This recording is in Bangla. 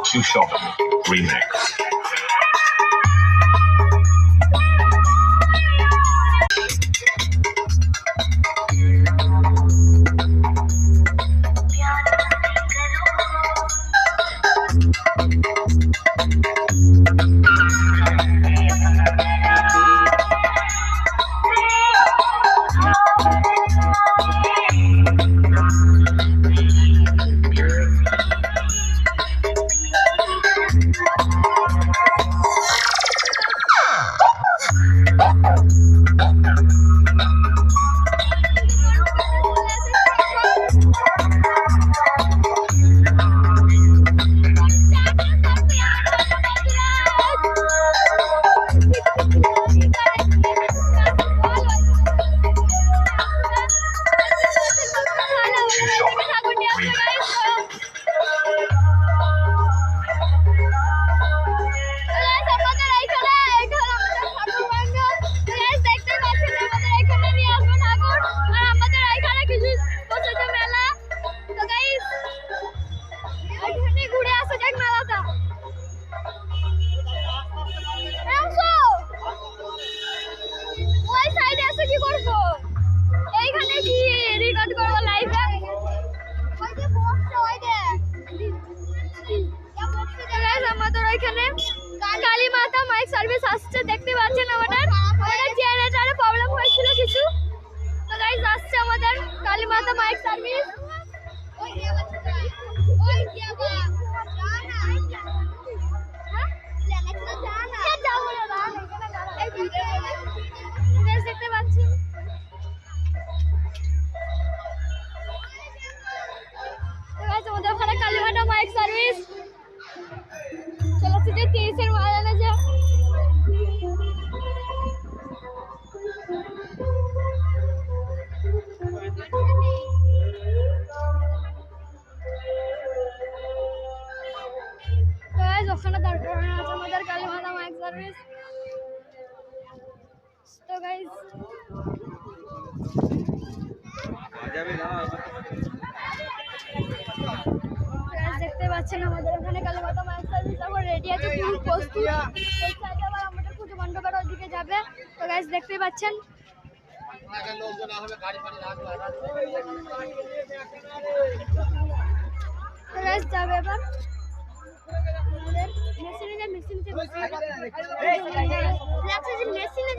Too Short remix. কালী মাতা মাইক সার্ভিস আসছে, দেখতে পাচ্ছেন আমাদের জেনারেটরে প্রবলেম হয়েছিল কিছু, তো গাইস আসছে আমাদের কালী মাতা মাইক সার্ভিস। দেখতে পাচ্ছেন আমাদের ওখানে কালী মাতা মাইক সার্ভিস চলেছে যে 30-এর মালানা যা ওখানে দরকার আছে আমাদের কালী মাতা মাইক সার্ভিস। তো গাইস দেখতে পাচ্ছেন আমাদের ওখানে কালী মাতা মাইক সার্ভিস এখন রেডি আছে, ফুল প্রস্তুত হচ্ছে। আগে আবার আমাদের পুজো মণ্ডপের ওদিকে যাবে, তো গাইস দেখতে পাচ্ছেন যাবে এবার মেশিনে